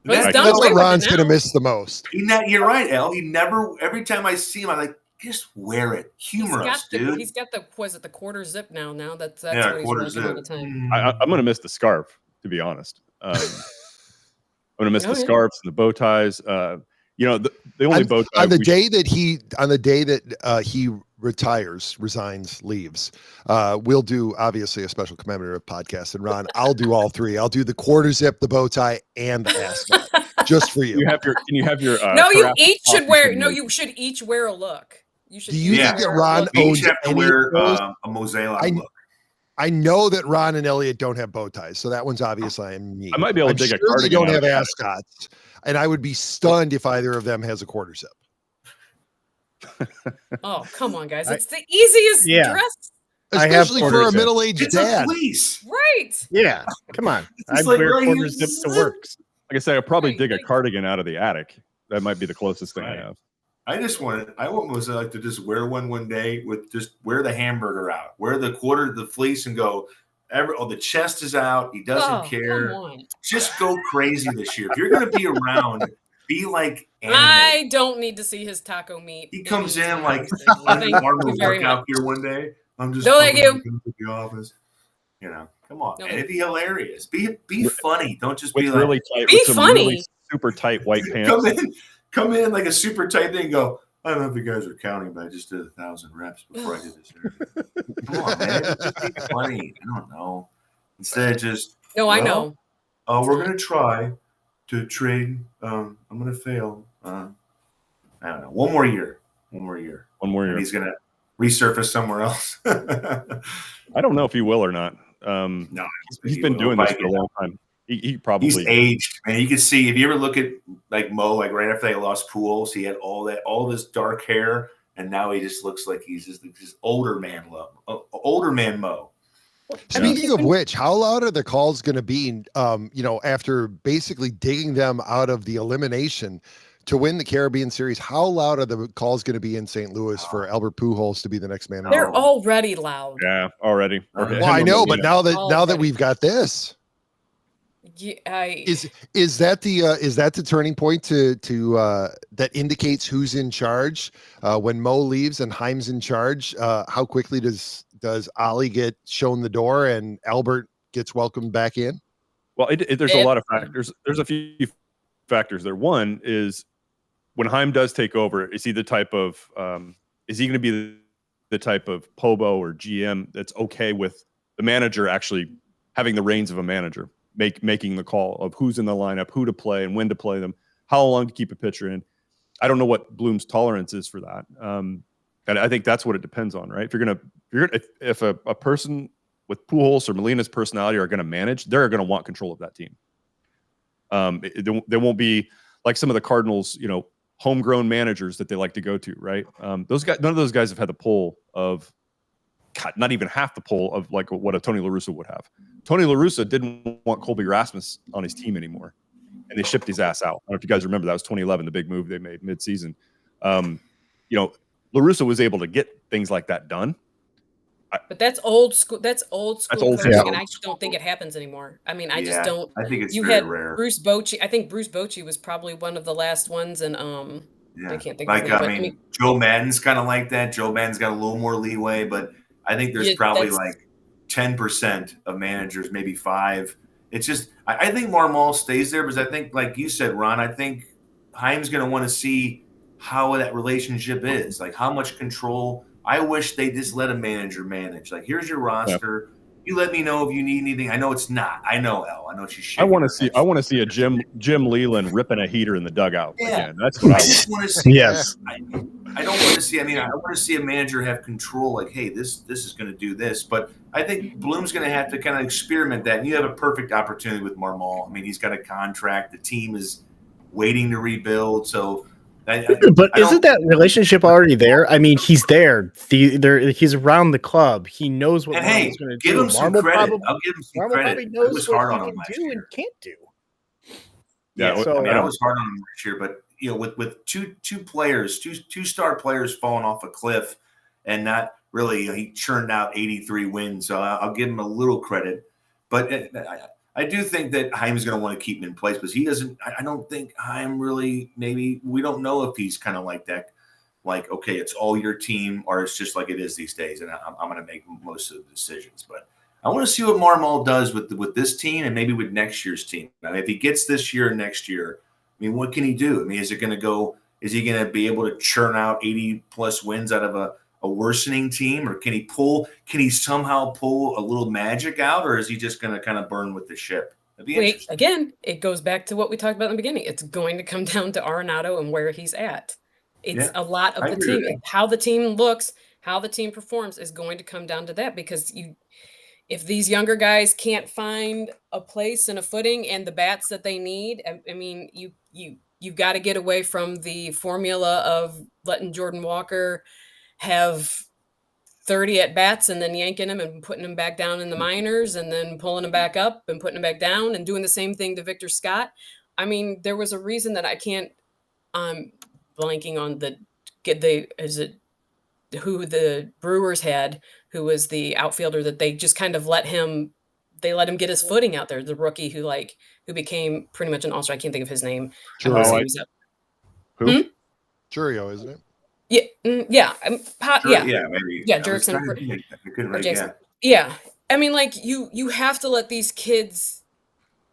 That's what Ron's going to miss the most. You're right, Elle. He never, every time I see him, I'm like, just wear it. Humorous, dude. He's got the quarter zip now. That's yeah, what quarter he's zip all the time. I'm going to miss the scarf, to be honest. I'm going to miss the scarves and the bow ties. The only bow tie on the day that he resigns, leaves, we'll do obviously a special commemorative podcast. And Ron, I'll do all three. I'll do the quarter zip, the bow tie, and the ascot just for you. Can you have your no, you each should wear. No, you should each wear a look. You should. Do you think that Ron owns have to wear a mosaic look? I know that Ron and Elliott don't have bow ties, so that one's obviously me. I might be able to dig a cardigan. They don't have ascots, and I would be stunned if either of them has a quarter zip. Oh, come on, guys! It's the easiest dress, especially for a middle-aged dad. Right? Yeah, come on. I'd wear quarter zips to work. Like I said, I'll probably dig a cardigan out of the attic. That might be the closest thing I have. I want Mosaic to just wear one day with just wear the hamburger out, wear the fleece and go, the chest is out. He doesn't care. Just go crazy this year. If you're going to be around, be like anime. I don't need to see his taco meat. He comes in like thank you very much. Here one day. I'm just no, thank you. To the office. Come on, man. It'd be hilarious. Be funny. Don't just be like really tight. Be funny. Really super tight white pants. Come in like a super tight thing and go, I don't know if you guys are counting, but I just did 1,000 reps before I did this. Come on, man. Just be funny. I don't know. Instead of just I know. Oh, we're gonna try to trade. I'm gonna fail. I don't know. One more year. And he's gonna resurface somewhere else. I don't know if he will or not. No, he's been doing this for a long time. He probably he's aged, man. You can see if you ever look at like Mo, like right after they lost Pools, he had all this dark hair, and now he just looks like he's just older man Mo. Speaking of which, how loud are the calls going to be? After basically digging them out of the elimination to win the Caribbean Series, how loud are the calls going to be in St. Louis for Albert Pujols to be the next man? They're already loud. Yeah, already. Well, I know, but now that we've got this. Is that the turning point to that indicates who's in charge when Mo leaves and Heim's in charge? How quickly does Ollie get shown the door and Albert gets welcomed back in? Well, there's a lot of factors. There's a few factors there. One is when Heim does take over, is he the type of is he going to be the type of Pobo or GM that's okay with the manager actually having the reins of a manager, making the call of who's in the lineup, who to play and when to play them, how long to keep a pitcher in? I don't know what Bloom's tolerance is for that. And I think that's what it depends on, right? If a person with Pujols or Molina's personality are going to manage, they're going to want control of that team. There won't be like some of the Cardinals, homegrown managers that they like to go to, right? Those guys, none of those guys have had the pull of, God, not even half the pull of like what a Tony La Russa would have. Tony La Russa didn't want Colby Rasmus on his team anymore, and they shipped his ass out. I don't know if you guys remember, that was 2011, the big move they made mid-season. La Russa was able to get things like that done. But that's old school. That's old school coaching, yeah. and I just don't think it happens anymore. I mean, I just don't. I think it's You very had rare. Bruce Bochy. I think Bruce Bochy was probably one of the last ones, and I can't think like, of it. I mean, Joe Madden's kind of like that. Joe Madden's got a little more leeway, but I think there's probably like 10% of managers, maybe 5. It's just, I think Marmol stays there because I think, like you said, Ron, I think Heim's going to want to see how that relationship is, like how much control. I wish they just let a manager manage. Like, here's your roster. Yep. You let me know if you need anything. I know it's not. I know Elle. I know she's shaking. I want to see a Jim Leland ripping a heater in the dugout again. That's what I just want to see. Yes. I don't want to see. I mean, I want to see a manager have control. Like, hey, this is going to do this. But I think Bloom's going to have to kind of experiment that. And you have a perfect opportunity with Marmol. I mean, he's got a contract. The team is waiting to rebuild. So. But isn't that relationship already there? I mean, he's there. He's around the club. He knows what Marmol's going to do. Give him some credit. I'll give him some Marmol credit. probably knows was what hard he on him can last do year. and can't do. Yeah, so I was hard on him last year, but with two star players falling off a cliff, and not really, he churned out 83 wins. So I'll give him a little credit, but I do think that Heim's going to want to keep him in place, because he doesn't. I don't think Heim really. Maybe we don't know if he's kind of like that. Like, okay, it's all your team, or it's just like it is these days, and I'm going to make most of the decisions. But I want to see what Marmol does with this team, and maybe with next year's team. I mean, if he gets this year and next year, I mean, what can he do? I mean, is he going to be able to churn out 80 plus wins out of a worsening team, or can he somehow pull a little magic out, or is he just going to kind of burn with the ship? Wait, again, it goes back to what we talked about in the beginning. It's going to come down to Arenado and where he's at. It's a lot of the team. How the team looks, how the team performs is going to come down to that, because if these younger guys can't find a place and a footing and the bats that they need, I mean, you've got to get away from the formula of letting Jordan Walker have 30 at bats and then yanking him and putting him back down in the minors and then pulling him back up and putting him back down and doing the same thing to Victor Scott. I mean, there was a reason that I'm blanking on who the Brewers had, who was the outfielder that they just kind of let him get his footing out there. The rookie who became pretty much an all-star. I can't think of his name. Churio, isn't it? Yeah, yeah, maybe. Yeah, Jurickson. Yeah, I mean, like you have to let these kids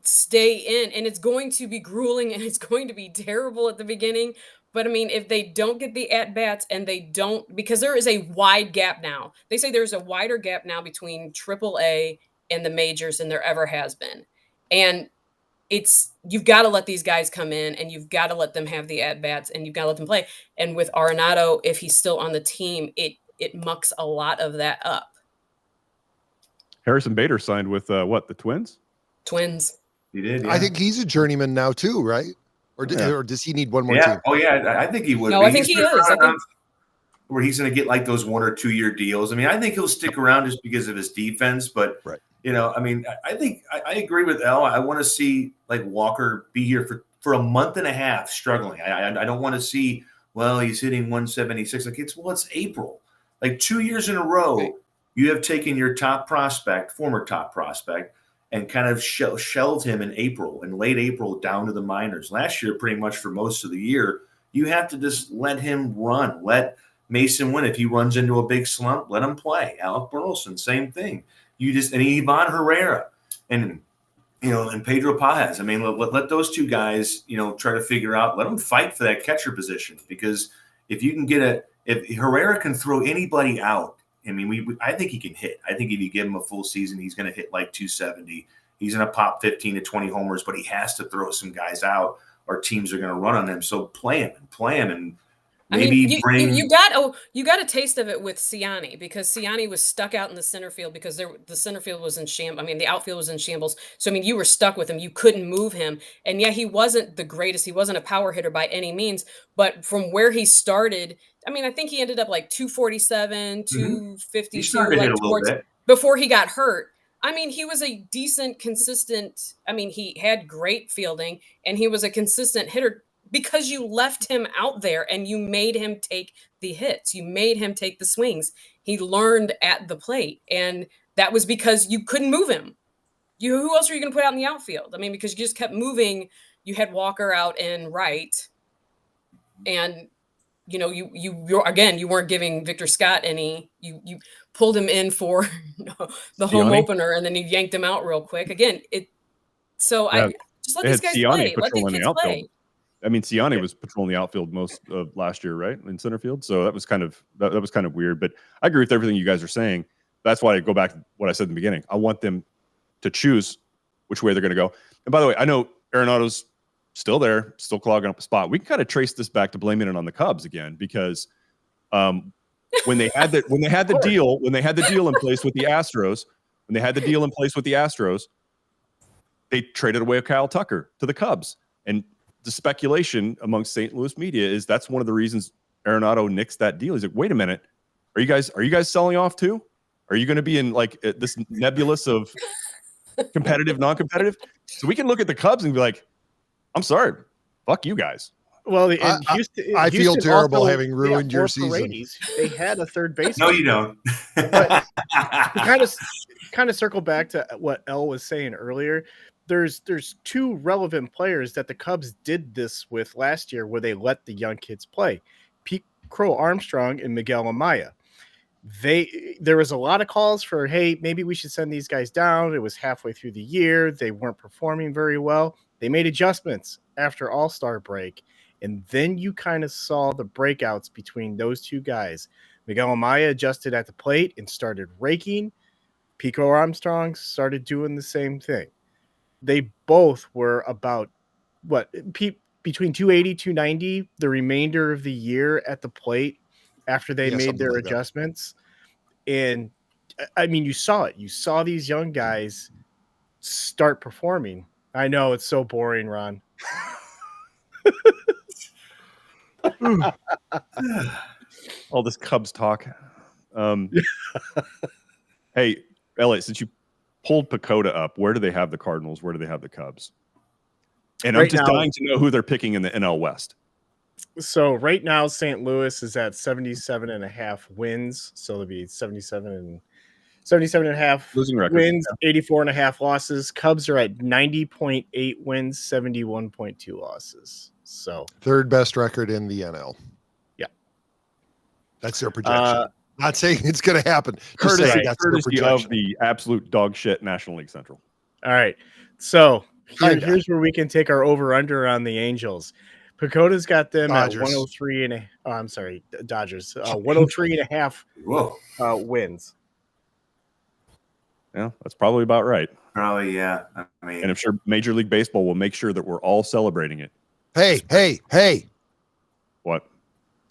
stay in, and it's going to be grueling and it's going to be terrible at the beginning. But I mean, if they don't get the at bats and they don't, because there is a wide gap now. They say there's a wider gap now between AAA and the majors than there ever has been, and you've got to let these guys come in and you've got to let them have the at bats and you've got to let them play. And with Arenado, if he's still on the team, it mucks a lot of that up. Harrison Bader signed with the Twins? Twins. He did. Yeah. I think he's a journeyman now too, right? Or does he need one more team? Oh yeah, I think he would. No, I think he is. Where he's going to get like those 1 or 2 year deals. I mean, I think he'll stick around just because of his defense. But I mean, I think I agree with Elle. I want to see like Walker be here for a month and a half struggling. I don't want to see, well, he's hitting 176. Like it's April. Like 2 years in a row, you have taken your former top prospect, and kind of shelved him in late April down to the minors. Last year, pretty much for most of the year, you have to just let him run. Let Mason Wynn, if he runs into a big slump, let him play. Alec Burleson, same thing. And Ivan Herrera and Pedro Paez. I mean, let those two guys, try to figure out, let them fight for that catcher position, because if you can if Herrera can throw anybody out, I mean, I think he can hit. I think if you give him a full season, he's going to hit like 270. He's going to pop 15 to 20 homers, but he has to throw some guys out or teams are going to run on him. So play him, and maybe you got a taste of it with Ciani, because Ciani was stuck out in the center field because the center field was in shambles. I mean, the outfield was in shambles. So, I mean, you were stuck with him. You couldn't move him. And yeah, he wasn't the greatest. He wasn't a power hitter by any means. But from where he started, I mean, I think he ended up like 247, 252. He started to hit a little bit before he got hurt. I mean, he was a decent, consistent. I mean, he had great fielding and he was a consistent hitter, because you left him out there and you made him take the hits. You made him take the swings. He learned at the plate. And that was because you couldn't move him. Who else were you going to put out in the outfield? I mean, because you just kept moving. You had Walker out in right. And, you weren't giving Victor Scott any, you pulled him in for the home opener, and then you yanked him out real quick. Again, I just let these guys play. Let the kids play. I mean, Ciani was patrolling the outfield most of last year, right, in center field. So that was kind of weird. But I agree with everything you guys are saying. That's why I go back to what I said in the beginning. I want them to choose which way they're going to go. And by the way, I know Arenado's still there, still clogging up a spot. We can kind of trace this back to blaming it on the Cubs again, because when they had the deal in place with the Astros, they traded away Kyle Tucker to the Cubs. And the speculation amongst St. Louis media is that's one of the reasons Arenado nixed that deal. He's like, wait a minute, are you guys selling off too? Are you going to be in like this nebulous of competitive, non-competitive? So we can look at the Cubs and be like, I'm sorry, fuck you guys. Well, I feel terrible having ruined your season. They had a third baseman. No, you don't. But kind of circle back to what Elle was saying earlier. There's two relevant players that the Cubs did this with last year, where they let the young kids play: Pete Crow Armstrong and Miguel Amaya. There was a lot of calls for, hey, maybe we should send these guys down. It was halfway through the year. They weren't performing very well. They made adjustments after All-Star break. And then you kind of saw the breakouts between those two guys. Miguel Amaya adjusted at the plate and started raking. Pico Armstrong started doing the same thing. They both were about, between 280, 290 the remainder of the year at the plate after they made their adjustments. And, I mean, you saw it. You saw these young guys start performing. I know, it's so boring, Ron. All this Cubs talk. Hey, Elliott, since you pulled Pacoda up, where do they have the Cardinals? Where do they have the Cubs? And I'm just dying to know who they're picking in the NL West. So right now, St. Louis is at 77.5 wins. So it'll be 77.5 losing record, wins, 84.5 losses. Cubs are at 90.8 wins, 71.2 losses. So third best record in the NL. Yeah, that's their projection. Not saying it's going to happen. Courtesy of the absolute dog shit National League Central. All right, so here's where we can take our over/under on the Angels. Pacoda's got them Dodgers. at 103 and I'm sorry, Dodgers. 103.5 wins. Yeah, that's probably about right. Probably, yeah. I mean, and I'm sure Major League Baseball will make sure that we're all celebrating it. Hey. What?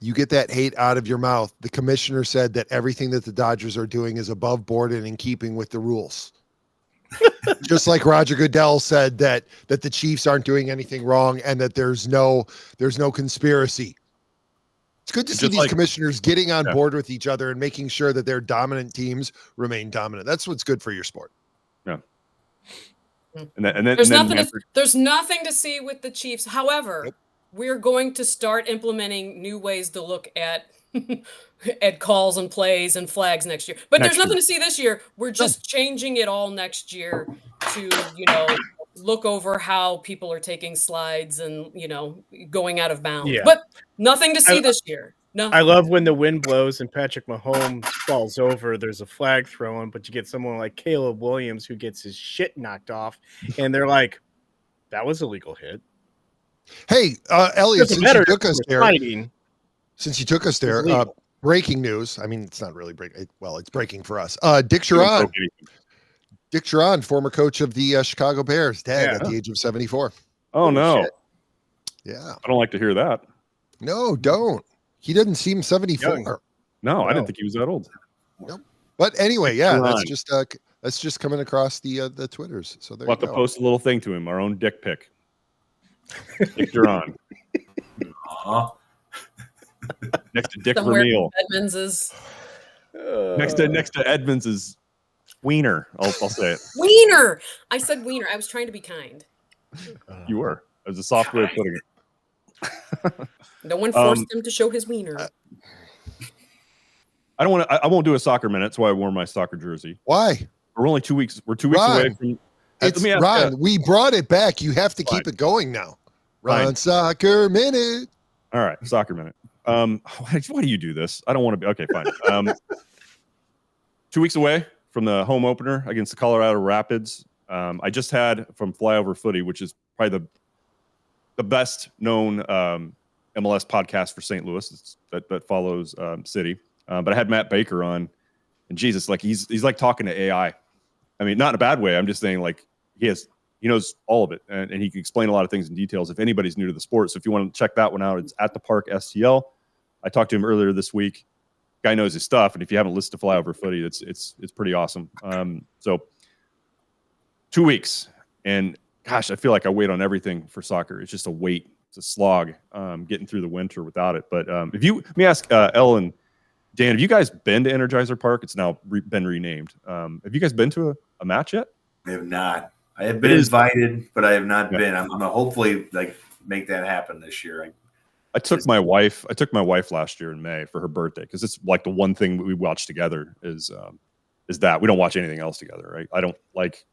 You get that hate out of your mouth. The commissioner said that everything that the Dodgers are doing is above board and in keeping with the rules. Just like Roger Goodell said that the Chiefs aren't doing anything wrong and that there's no conspiracy. It's good to see these commissioners getting on board with each other and making sure that their dominant teams remain dominant. That's what's good for your sport. Yeah. And then there's nothing to see with the Chiefs. However, we're going to start implementing new ways to look at add calls and plays and flags next year. But Next there's nothing year. to see this year. We're just changing it all next year to, look over how people are taking slides and, going out of bounds. Yeah. But nothing to see this year. No. I love when the wind blows and Patrick Mahomes falls over. There's a flag thrown, but you get someone like Caleb Williams who gets his shit knocked off, and they're like, "That was a legal hit." Hey, Elliott, since you took us there, legal. breaking news. I mean, it's not really breaking. Well, it's breaking for us. Dick Sharon, former coach of the Chicago Bears, dead at the age of 74. Oh no! Shit. Yeah, I don't like to hear that. No, don't. He didn't seem 74. No, I didn't think he was that old. Nope. But anyway, yeah, that's just coming across the Twitters. So there We'll have you to go. post a little thing to him, our own dick pic. Dick Duran. Next to Dick Somewhere Vermeil. Edmonds is Next to Edmonds is Wiener. I'll say it. Wiener. I said Wiener. I was trying to be kind. You were. It was a soft way of putting it. No one forced him to show his wiener. I won't do a soccer minute. That's why I wore my soccer jersey. Why? We're only 2 weeks. We're 2 weeks Ron, away from. It's let me ask, Ron. We brought it back. You have to keep it going now. Ron, Fine. soccer minute. All right, soccer minute. Why do you do this? I don't want to be. Okay, fine. 2 weeks away from the home opener against the Colorado Rapids. I just had from Flyover Footy, which is probably the best known MLS podcast for St. Louis that follows City. But I had Matt Baker on, and Jesus, like he's like talking to AI. I mean, not in a bad way. I'm just saying, like he knows all of it, and he can explain a lot of things in details if anybody's new to the sport. So if you want to check that one out, it's at the Park STL. I talked to him earlier this week. Guy knows his stuff, and if you haven't listened to Flyover Footy, it's pretty awesome. So 2 weeks, and gosh, I feel like I wait on everything for soccer. It's just a wait. It's a slog getting through the winter without it. But let me ask Elle and Dan, have you guys been to Energizer Park? It's now been renamed. Have you guys been to a match yet? I have not. I have been invited, but I have not been. I'm gonna hopefully make that happen this year. I took my wife last year in May for her birthday because it's like the one thing we watch together is that we don't watch anything else together, right? I don't like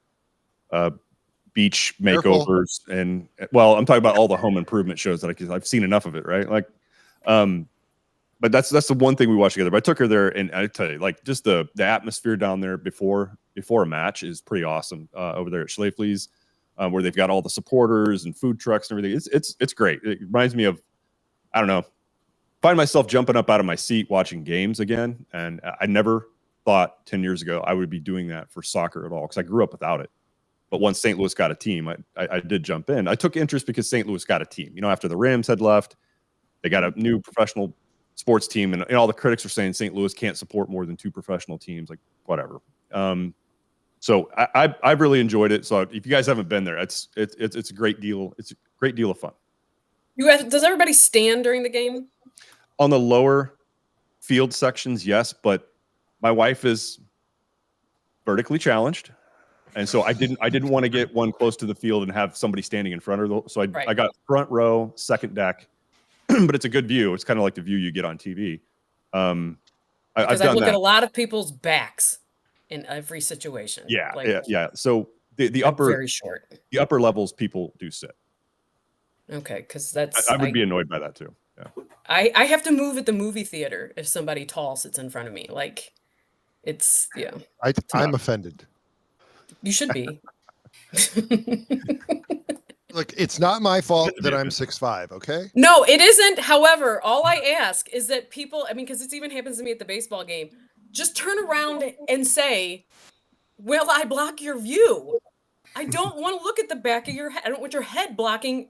beach makeovers and I'm talking about all the home improvement shows that I've seen enough of it, right? Like, but that's the one thing we watch together. But I took her there, and I tell you, like, just the atmosphere down there before a match is pretty awesome over there at Schlafly's, where they've got all the supporters and food trucks and everything. It's great. It reminds me of, I don't know, find myself jumping up out of my seat watching games again. And I never thought 10 years ago I would be doing that for soccer at all because I grew up without it. But once St. Louis got a team, I did jump in. I took interest because St. Louis got a team. After the Rams had left, they got a new professional sports team, and all the critics are saying St. Louis can't support more than 2 professional teams, like whatever. So I've really enjoyed it. So if you guys haven't been there, it's a great deal. It's a great deal of fun. Does everybody stand during the game? On the lower field sections, yes, but my wife is vertically challenged, and so I didn't want to get one close to the field and have somebody standing in front of her. So I got front row, second deck. But it's a good view. It's kind of like the view you get on TV. Because I look at a lot of people's backs in every situation. Yeah. So the upper very short. The upper levels people do sit. Okay, because that's I would be annoyed by that too. Yeah. I have to move at the movie theater if somebody tall sits in front of me. Like it's I'm offended. You should be. Look, it's not my fault that I'm 6'5", okay? No, it isn't. However, all I ask is that people, because it even happens to me at the baseball game, just turn around and say, will I block your view? I don't want to look at the back of your head. I don't want your head blocking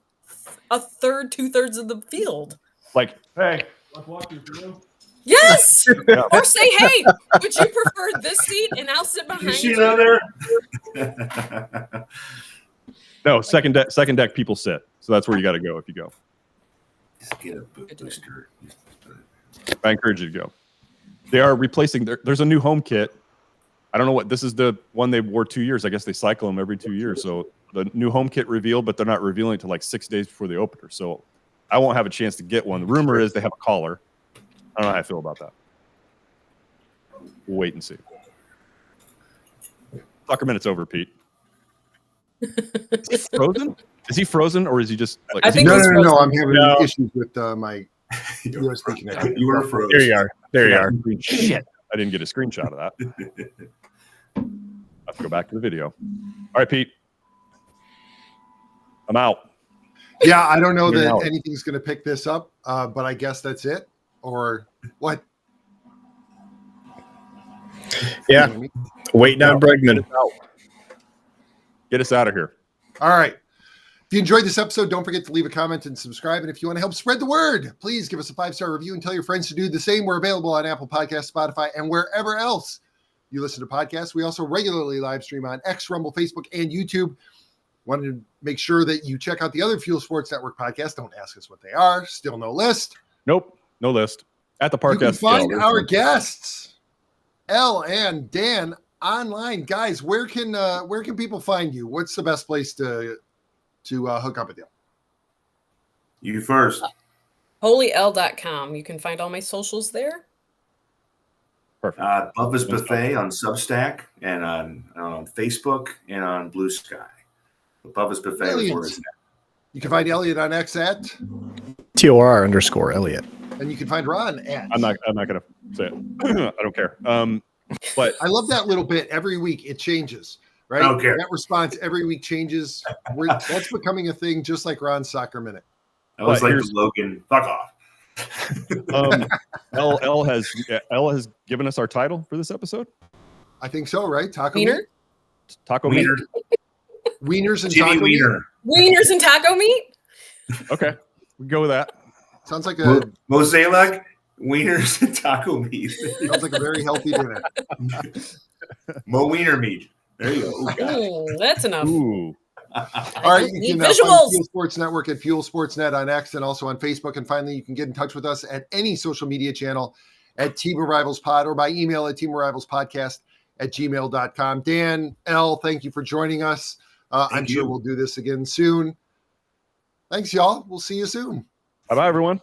a third, 2/3 of the field. Like, hey, let's watch your view. Yes! Yeah. Or say, hey, would you prefer this seat and I'll sit behind you? See that there? No, second deck people sit. So that's where you got to go if you go. Just get a booster. I encourage you to go. They are replacing there's a new home kit. I don't know what this is, the one they wore 2 years. I guess they cycle them every 2 years. So the new home kit revealed, but they're not revealing it till like 6 days before the opener. So I won't have a chance to get one. The rumor is they have a collar. I don't know how I feel about that. We'll wait and see. Soccer minute's over, Pete. Is he frozen? Is he frozen, or is he just like? I think No. he's frozen. I'm having issues with my USB connection. You were frozen. There you are. There you are. Shit! I didn't get a screenshot of that. I have to go back to the video. All right, Pete. I'm out. Yeah, I don't know You're that out. anything's going to pick this up, but I guess that's it. Or what? Yeah. Waiting on Bregman. Get us out of here. All right. If you enjoyed this episode, don't forget to leave a comment and subscribe. And if you want to help spread the word, please give us a 5-star review and tell your friends to do the same. We're available on Apple Podcasts, Spotify, and wherever else you listen to podcasts. We also regularly live stream on X, Rumble, Facebook, and YouTube. Wanted to make sure that you check out the other Fuel Sports Network podcasts. Don't ask us what they are. Still no list. Nope, no list. At the You can podcast. find our guests, Elle and Dan, online. Guys, where can people find you? What's the best place to hook up with you? You first. holyl.com. You can find all my socials there. Perfect. Buffa's Buffet on Substack and on Facebook and on Blue Sky. Buffa's Buffet is where it's at. You can find Elliott on X at, TOR_Elliott. and you can find Ron at. I'm not going to say it. I don't care. But I love that little bit. Every week it changes, right? I don't care. That response every week changes. That's becoming a thing, just like Ron's Soccer Minute. I was But like the Logan, fuck off. Elle has given us our title for this episode. I think so, right? Taco Wiener? meat? Taco meat. Wiener. Wieners and Jimmy taco Wiener. Wieners and taco meat? Okay, we go with that. meat? Sounds like a Mosaic, wieners, and taco meat. sounds like a very healthy dinner. Mo wiener meat. There you go. Ooh, God. That's enough. Ooh. All right, you Need can find visuals. Fuel Sports Network at Fuel Sportsnet on X and also on Facebook. And finally, you can get in touch with us at any social media channel at Team of Rivals Pod or by email at teamofrivalspodcast@gmail.com. Dan, Elle, thank you for joining us. I'm sure we'll do this again soon. Thanks, y'all. We'll see you soon. Bye-bye, everyone.